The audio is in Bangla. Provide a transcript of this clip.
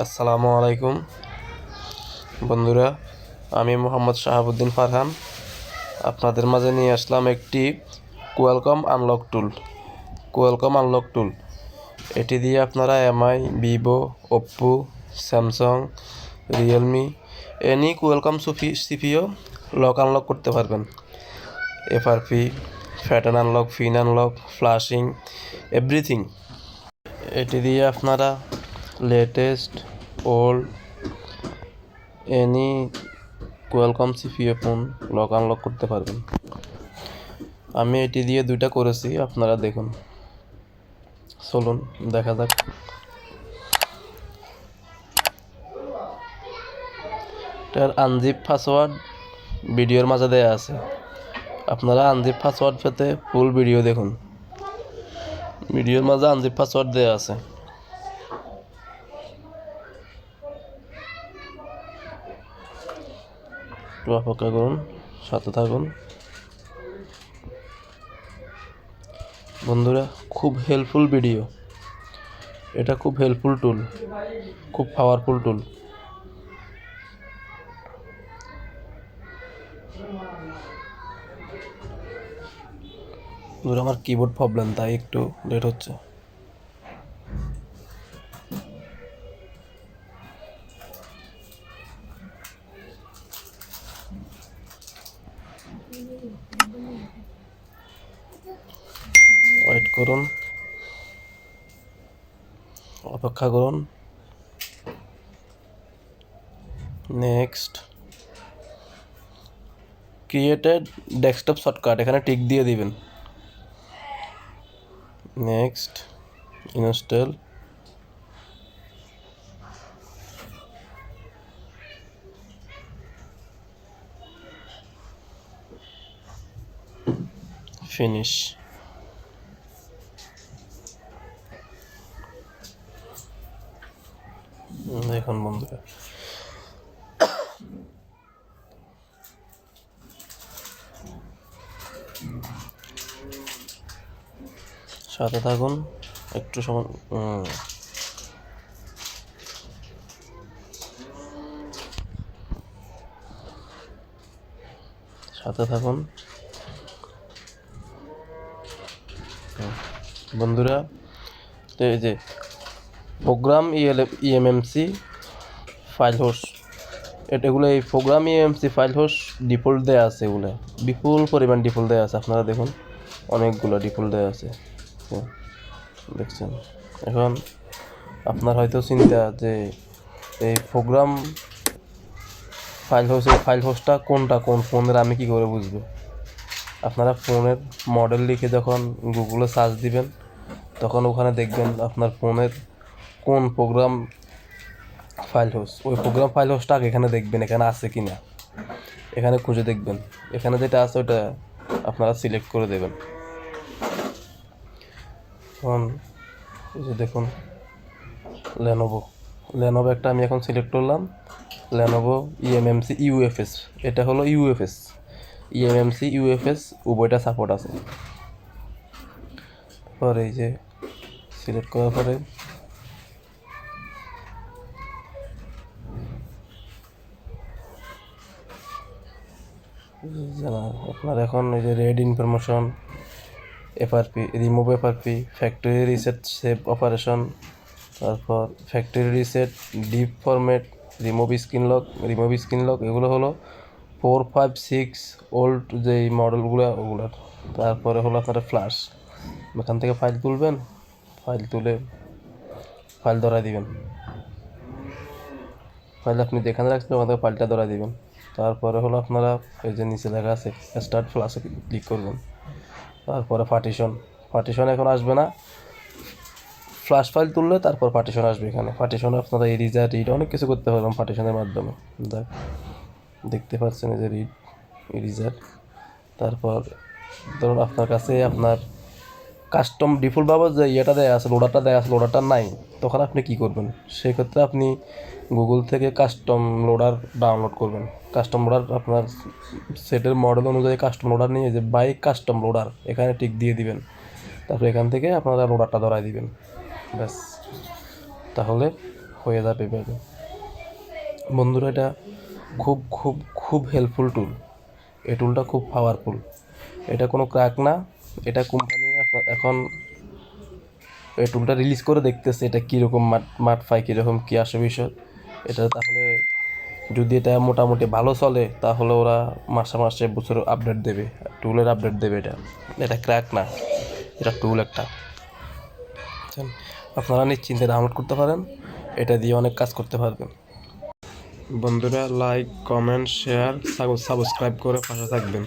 আসসালামু আলাইকুম বন্ধুরা, আমি মোহাম্মদ শাহাবুদ্দিন ফারহান আপনাদের মাঝে নিয়ে আসলাম একটি কোয়ালকম আনলক টুল। এটি দিয়ে আপনারা Mi, Vivo, Oppo, Samsung, Realme any Qualcomm CPU lock unlock করতে পারবেন। FRP, pattern unlock, pin unlock, flashing, everything. এটি দিয়ে আপনারা latest, old any Qualcomm CPU phone lock unlock করতে পারবেন। আমি এটি দিয়ে দুইটা করেছি, আপনারা দেখুন। চলুন দেখা যাক। এটার আনজিপ পাসওয়ার্ড ভিডিওর মাঝে দেয়া আছে, আপনারা আনজিপ পাসওয়ার্ড পেতে ফুল ভিডিও দেখুন। ভিডিওর মাঝে আনজিপ পাসওয়ার্ড দেয়া আছে। একটু অপেক্ষা করুন, সাথে থাকুন বন্ধুরা। খুব হেল্পফুল ভিডিও, এটা খুব হেল্পফুল টুল, খুব পাওয়ারফুল টুল। আমার কিবোর্ড প্রবলেম, তাই একটু লেট হচ্ছে। ওয়েট করুন, অপেক্ষা করুন। নেক্সট, ক্রিয়েটেড ডেস্কটপ শর্টকাট, এখানে টিক দিয়ে দিবেন। Next, install. ফিনিশ। দেখুন বন্ধুরা, সাথে থাকুন একটু সময়। সাথে থাকুন বন্ধুরা। তো এই যে প্রোগ্রাম ইএমএমসি ফাইল হোস্ট, এগুলো এই program eMMC file host default দেওয়া আছে, এগুলো বিপুল পরিমাণ ডিফল্ট দেওয়া আছে। আপনারা দেখুন, অনেকগুলো ডিফল্ট দেওয়া আছে, দেখছেন। এখন আপনার হয়তো চিন্তা যে এই প্রোগ্রাম ফাইল হোস্টটা কোনটা, কোন ফোনের, আমি কি করে বুঝবো? আপনারা ফোনের মডেল লিখে যখন গুগলে সার্চ দিবেন, তখন ওখানে দেখবেন আপনার ফোনের কোন প্রোগ্রাম ফাইল হোস্ট, ওই প্রোগ্রাম ফাইল হোস্টটা এখানে দেখবেন, এখানে আছে কি না এখানে খুঁজে দেখবেন। এখানে যেটা আছে ওটা আপনারা সিলেক্ট করে দেবেন। এখন এই যে দেখুন, লেনোভো একটা আমি এখন সিলেক্ট করলাম। লেনোভো ইএমএমসি ইউএফএস, এটা হলো ইউএফএস, ইএমএমসি ইউএফএস উভয়টা সাপোর্ট আছে। পরে এই যে সিলেক্ট করার পরে আপনার এখন এই যে read information, FRP, remove FRP, factory reset save operation, তারপর factory reset, deep format, remove screen lock, এগুলো হলো 4, 5, 6 ওল্ড যেই মডেলগুলো ওগুলোর। তারপরে হলো আপনারা ফ্ল্যাশ, এখান থেকে ফাইল তুলবেন, ফাইল তুলে ফাইল ধরাই দিবেন। ফাইল আপনি যেখানে রাখছেন ওখান থেকে ফাইলটা ধরাই দিবেন। তারপরে হলো আপনারা এই যে নিচে লেখা আছে স্টার্ট ফ্ল্যাশে ক্লিক করবেন। তারপরে পার্টিশন এখন আসবে না, ফ্ল্যাশ ফাইল তুললে তারপর পার্টিশন আসবে। এখানে পার্টিশনে আপনারা এরিজার, রিড অনেক কিছু করতে পারবেন পার্টিশনের মাধ্যমে। দেখতে পাচ্ছেন এই যে রিড, এরিজার। তারপর ধরুন আপনার কাছে আপনার কাস্টম ডিফল্টভাবে যে ইয়েটা দেওয়া আছে, লোডারটা নাই, তখন আপনি কি করবেন? সেক্ষেত্রে আপনি গুগল থেকে কাস্টম লোডার ডাউনলোড করবেন। কাস্টম লোডার আপনার সেটের মডেল অনুযায়ী কাস্টম লোডার নিয়ে যে বাই কাস্টম লোডার এখানে টিক দিয়ে দিবেন। তারপর এখান থেকে আপনারা লোডারটা ধরাই দিবেন, ব্যাস। তাহলে হয়ে যাবে এভাবে। বন্ধুরা, এটা খুব খুব খুব হেল্পফুল টুল। এই টুলটা খুব পাওয়ারফুল। এটা কোনো ক্র্যাক না, এটা কোম্পানি এখন এই টুলটা রিলিজ করে দেখতেছে এটা কীরকম মাঠ পায়, কীরকম কী আসে বিষয়। এটা তাহলে যদি এটা মোটামুটি ভালো চলে তাহলে ওরা মাসে মাসে বছর আপডেট দেবে, টুলের আপডেট দেবে। এটা ক্র্যাক না, এটা টুল একটা। আপনারা নিশ্চিন্তে ডাউনলোড করতে পারেন, এটা দিয়ে অনেক কাজ করতে পারবেন। বন্ধুরা, লাইক, কমেন্ট, শেয়ার, সাবস্ক্রাইব করে পাশে থাকবেন।